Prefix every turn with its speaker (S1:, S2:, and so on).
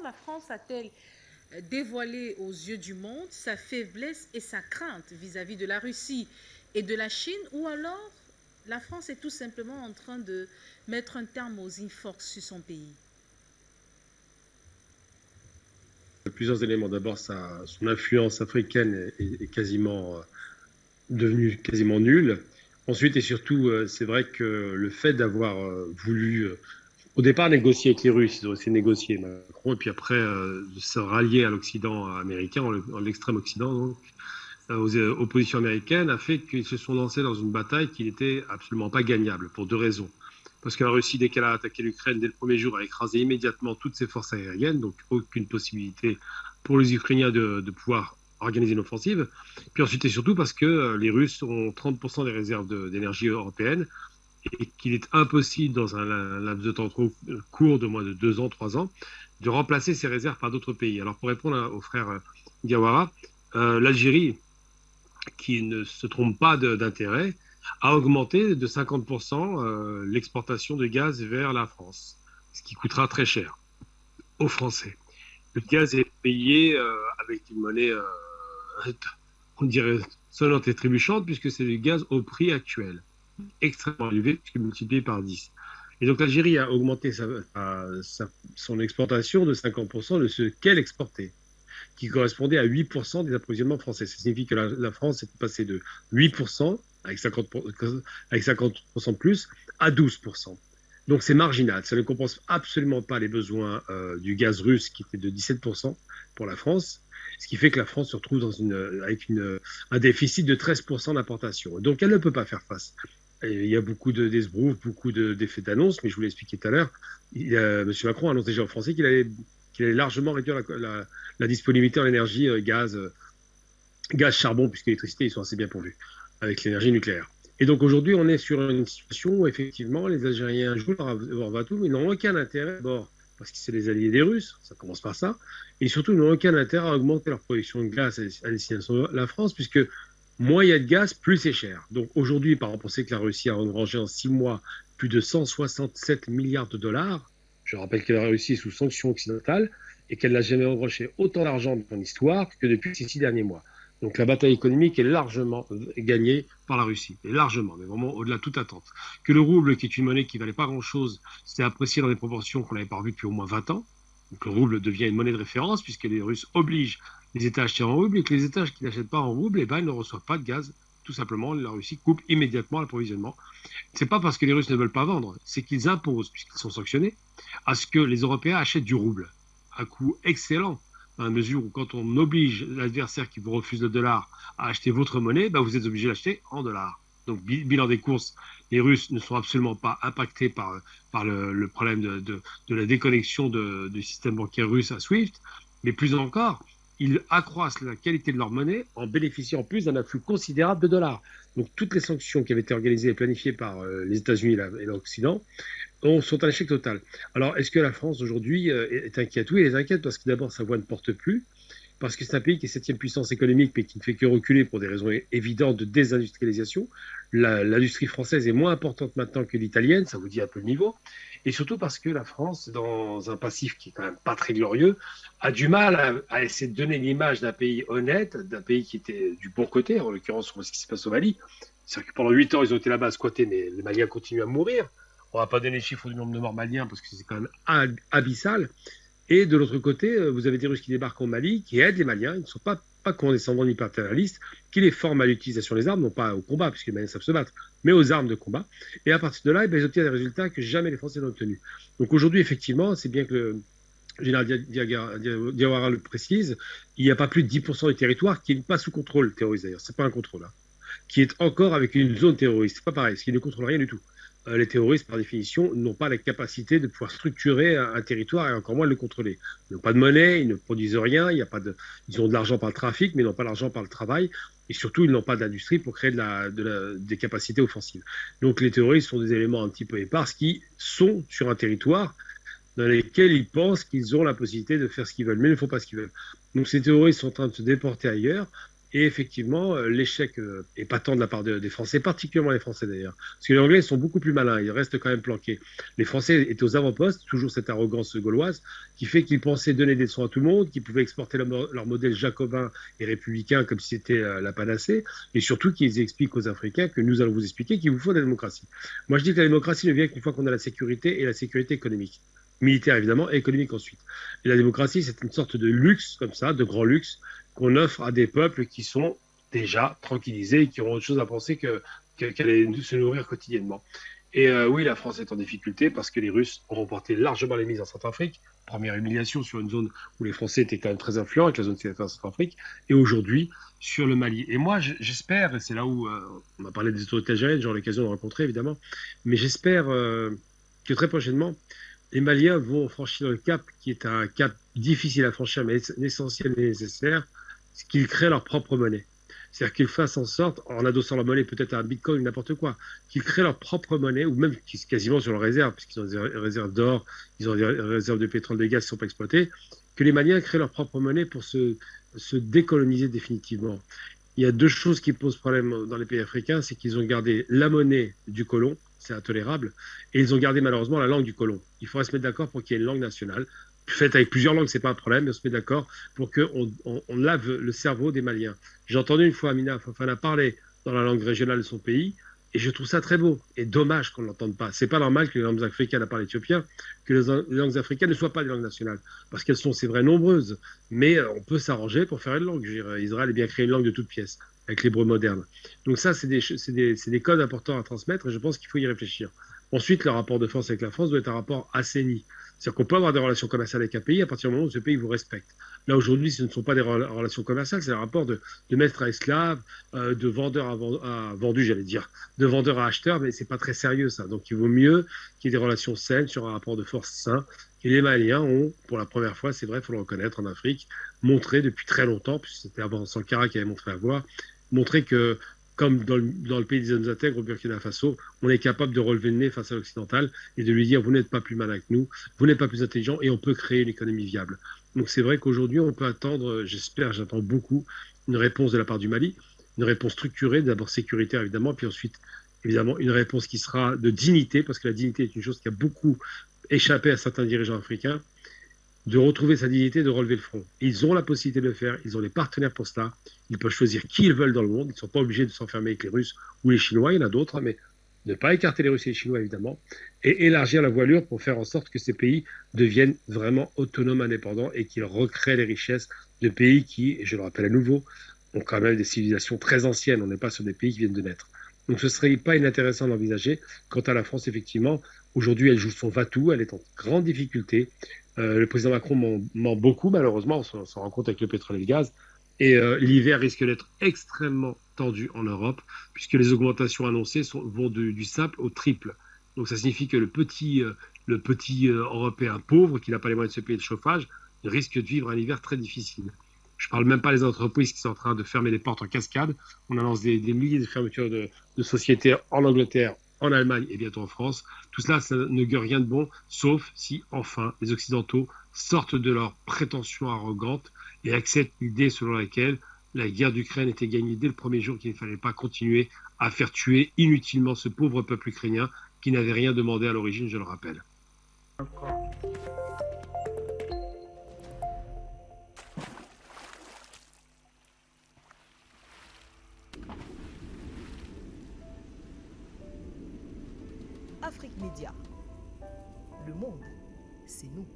S1: la France a-t-elle dévoilé aux yeux du monde sa faiblesse et sa crainte vis-à-vis de la Russie et de la Chine, ou alors la France est tout simplement en train de mettre un terme aux infox sur son pays?
S2: Plusieurs éléments. D'abord, son influence africaine est quasiment devenue quasiment nulle. Ensuite et surtout, c'est vrai que le fait d'avoir voulu au départ négocier avec les Russes, ils ont essayé de négocier Macron, et puis après de se rallier à l'Occident américain, l'extrême Occident, donc, aux positions américaines, a fait qu'ils se sont lancés dans une bataille qui n'était absolument pas gagnable, pour deux raisons. Parce que la Russie, dès qu'elle a attaqué l'Ukraine, dès le premier jour, a écrasé immédiatement toutes ses forces aériennes, donc aucune possibilité pour les Ukrainiens de pouvoir organiser une offensive. Puis ensuite et surtout parce que les Russes ont 30% des réserves d'énergie européennes et qu'il est impossible, dans un laps de temps trop court, de moins de 2 ans, 3 ans, de remplacer ces réserves par d'autres pays. Alors pour répondre au frère Diawara, l'Algérie, qui ne se trompe pas d'intérêt, a augmenté de 50% l'exportation de gaz vers la France, ce qui coûtera très cher aux Français. Le gaz est payé avec une monnaie, on dirait, sonnante et trébuchante, puisque c'est du gaz au prix actuel, extrêmement élevé, puisque multiplié par 10. Et donc l'Algérie a augmenté son exportation de 50% de ce qu'elle exportait, qui correspondait à 8% des approvisionnements français. Ça signifie que la France est passée de 8%, avec 50% de plus, à 12%. Donc c'est marginal, ça ne compense absolument pas les besoins du gaz russe qui était de 17% pour la France, ce qui fait que la France se retrouve avec un déficit de 13% d'importation. Donc elle ne peut pas faire face. Et il y a beaucoup d'esbroufs, beaucoup d'effets d'annonce, mais je vous l'ai expliqué tout à l'heure, M. Macron a annoncé déjà aux Français qu'il allait largement réduire la disponibilité en énergie gaz, charbon, puisque l'électricité, ils sont assez bien pourvus avec l'énergie nucléaire. Et donc aujourd'hui, on est sur une situation où effectivement les Algériens jouent leur va-tout, mais n'ont aucun intérêt, d'abord parce que c'est les alliés des Russes, ça commence par ça, et surtout ils n'ont aucun intérêt à augmenter leur production de gaz à destination de la France, puisque moins il y a de gaz, plus c'est cher. Donc aujourd'hui, par exemple, on sait que la Russie a engrangé en 6 mois plus de 167 milliards de dollars. Je rappelle que la Russie est sous sanctions occidentales et qu'elle n'a jamais engrangé autant d'argent dans son histoire que depuis ces 6 derniers mois. Donc la bataille économique est largement gagnée par la Russie, et largement, mais vraiment au-delà de toute attente. Que le rouble, qui est une monnaie qui ne valait pas grand-chose, s'est apprécié dans des proportions qu'on n'avait pas revues depuis au moins 20 ans. Donc le rouble devient une monnaie de référence puisque les Russes obligent les États à acheter en rouble, et que les États qui n'achètent pas en rouble, eh ben, ils ne reçoivent pas de gaz. Tout simplement, la Russie coupe immédiatement l'approvisionnement. Ce n'est pas parce que les Russes ne veulent pas vendre, c'est qu'ils imposent, puisqu'ils sont sanctionnés, à ce que les Européens achètent du rouble. Un coût excellent, dans la mesure où quand on oblige l'adversaire qui vous refuse le dollar à acheter votre monnaie, ben vous êtes obligé d'acheter en dollars. Donc, bilan des courses, les Russes ne sont absolument pas impactés par le problème de la déconnexion du système bancaire russe à SWIFT, mais plus encore, ils accroissent la qualité de leur monnaie en bénéficiant en plus d'un afflux considérable de dollars. Donc toutes les sanctions qui avaient été organisées et planifiées par les États-Unis et l'Occident sont un échec total. Alors est-ce que la France aujourd'hui est inquiète? Oui, elle est inquiète parce que d'abord sa voix ne porte plus, parce que c'est un pays qui est 7e puissance économique mais qui ne fait que reculer pour des raisons évidentes de désindustrialisation. L'industrie française est moins importante maintenant que l'italienne, ça vous dit un peu le niveau. Et surtout parce que la France, dans un passif qui est quand même pas très glorieux, a du mal à essayer de donner l'image d'un pays honnête, d'un pays qui était du bon côté, en l'occurrence ce qui se passe au Mali. C'est-à-dire que pendant 8 ans, ils ont été là-bas à squatter, mais les Maliens continuent à mourir. On ne va pas donner les chiffres du nombre de morts maliens parce que c'est quand même abyssal. Et de l'autre côté, vous avez des Russes qui débarquent au Mali, qui aident les Maliens, ils ne sont pas condescendants ni paternalistes, qui les forment à l'utilisation des armes, non pas au combat, puisque les Maliens savent se battre, mais aux armes de combat. Et à partir de là, ils obtiennent des résultats que jamais les Français n'ont obtenus. Donc aujourd'hui, effectivement, c'est bien que le général Diawara le précise, il n'y a pas plus de 10% du territoire qui n'est pas sous contrôle terroriste d'ailleurs, c'est pas un contrôle, hein, qui est encore avec une zone terroriste, c'est pas pareil, ce qui ne contrôle rien du tout. Les terroristes, par définition, n'ont pas la capacité de pouvoir structurer un territoire et encore moins de le contrôler. Ils n'ont pas de monnaie, ils ne produisent rien, ils ont de l'argent par le trafic, mais ils n'ont pas d'argent par le travail. Et surtout, ils n'ont pas d'industrie pour créer des capacités offensives. Donc les terroristes sont des éléments un petit peu épars qui sont sur un territoire dans lesquels ils pensent qu'ils ont la possibilité de faire ce qu'ils veulent, mais ils ne font pas ce qu'ils veulent. Donc ces terroristes sont en train de se déporter ailleurs. Et effectivement, l'échec épatant de la part des Français, particulièrement les Français d'ailleurs, parce que les Anglais sont beaucoup plus malins, ils restent quand même planqués. Les Français étaient aux avant-postes, toujours cette arrogance gauloise, qui fait qu'ils pensaient donner des leçons à tout le monde, qu'ils pouvaient exporter leur modèle jacobin et républicain comme si c'était la panacée, et surtout qu'ils expliquent aux Africains que nous allons vous expliquer qu'il vous faut de la démocratie. Moi, je dis que la démocratie ne vient qu'une fois qu'on a la sécurité, et la sécurité économique. Militaire évidemment, et économique ensuite. Et la démocratie, c'est une sorte de luxe, comme ça, de grand luxe, qu'on offre à des peuples qui sont déjà tranquillisés et qui auront autre chose à penser qu'aller se nourrir quotidiennement. Et oui, la France est en difficulté parce que les Russes ont remporté largement les mises en Centrafrique. Première humiliation sur une zone où les Français étaient quand même très influents, avec la zone CFA en Centrafrique, et aujourd'hui sur le Mali. Et moi, j'espère, et c'est là où on a parlé des autorités algériennes, j'aurai l'occasion de rencontrer évidemment, mais j'espère que très prochainement, les Maliens vont franchir le cap, qui est un cap difficile à franchir, mais essentiel et nécessaire, c'est qu'ils créent leur propre monnaie. C'est-à-dire qu'ils fassent en sorte, en adossant leur monnaie peut-être à un bitcoin ou n'importe quoi, qu'ils créent leur propre monnaie, ou même quasiment sur leurs réserves, puisqu'ils ont des réserves d'or, ils ont des réserves de pétrole, de gaz qui ne sont pas exploitées, que les Maliens créent leur propre monnaie pour se décoloniser définitivement. Il y a deux choses qui posent problème dans les pays africains, c'est qu'ils ont gardé la monnaie du colon, c'est intolérable, et ils ont gardé malheureusement la langue du colon. Il faudrait se mettre d'accord pour qu'il y ait une langue nationale, faite avec plusieurs langues, c'est pas un problème, mais on se met d'accord pour qu'on lave le cerveau des Maliens. J'ai entendu une fois Amina Fofana parler dans la langue régionale de son pays, et je trouve ça très beau, et dommage qu'on ne l'entende pas. C'est pas normal que les langues africaines, à part l'éthiopien, que les langues africaines ne soient pas des langues nationales, parce qu'elles sont, c'est vrai, nombreuses, mais on peut s'arranger pour faire une langue. Je veux dire, Israël est bien créé une langue de toutes pièces, avec l'hébreu moderne. Donc ça, c'est des codes importants à transmettre, et je pense qu'il faut y réfléchir. Ensuite, le rapport de force avec la France doit être un rapport assaini. C'est-à-dire qu'on peut avoir des relations commerciales avec un pays à partir du moment où ce pays vous respecte. Là, aujourd'hui, ce ne sont pas des relations commerciales, c'est un rapport de maître à esclave, de vendeur à vendu, j'allais dire, de vendeur à acheteur, mais c'est pas très sérieux ça. Donc il vaut mieux qu'il y ait des relations saines sur un rapport de force sain. Et les Maliens ont, pour la première fois, c'est vrai, il faut le reconnaître, en Afrique, montré depuis très longtemps, puisque c'était avant Sankara qui avait montré la voie, montré que comme dans le pays des hommes intègres, au Burkina Faso, on est capable de relever le nez face à l'occidental et de lui dire vous n'êtes pas plus malin que nous, vous n'êtes pas plus intelligent et on peut créer une économie viable. Donc c'est vrai qu'aujourd'hui, on peut attendre, j'attends beaucoup, une réponse de la part du Mali, une réponse structurée, d'abord sécuritaire évidemment, puis ensuite évidemment une réponse qui sera de dignité, parce que la dignité est une chose qui a beaucoup échappé à certains dirigeants africains, de retrouver sa dignité, de relever le front. Ils ont la possibilité de le faire, ils ont les partenaires pour cela, ils peuvent choisir qui ils veulent dans le monde, ils ne sont pas obligés de s'enfermer avec les Russes ou les Chinois, il y en a d'autres, mais ne pas écarter les Russes et les Chinois évidemment, et élargir la voilure pour faire en sorte que ces pays deviennent vraiment autonomes, indépendants, et qu'ils recréent les richesses de pays qui, et je le rappelle à nouveau, ont quand même des civilisations très anciennes, on n'est pas sur des pays qui viennent de naître. Donc ce ne serait pas inintéressant d'envisager. Quant à la France, effectivement, aujourd'hui elle joue son va-tout, elle est en grande difficulté. Le président Macron ment beaucoup, malheureusement, on s'en rend compte avec le pétrole et le gaz. Et l'hiver risque d'être extrêmement tendu en Europe, puisque les augmentations annoncées vont du simple au triple. Donc ça signifie que le petit Européen pauvre, qui n'a pas les moyens de se payer le chauffage, risque de vivre un hiver très difficile. Je ne parle même pas des entreprises qui sont en train de fermer les portes en cascade. On annonce des milliers de fermetures de sociétés en Angleterre, en Allemagne et bientôt en France. Tout cela, ça ne guère rien de bon, sauf si, enfin, les Occidentaux sortent de leur prétention arrogante et acceptent l'idée selon laquelle la guerre d'Ukraine était gagnée dès le premier jour, qu'il ne fallait pas continuer à faire tuer inutilement ce pauvre peuple ukrainien qui n'avait rien demandé à l'origine, je le rappelle.
S3: Afrique Média. Le monde, c'est nous.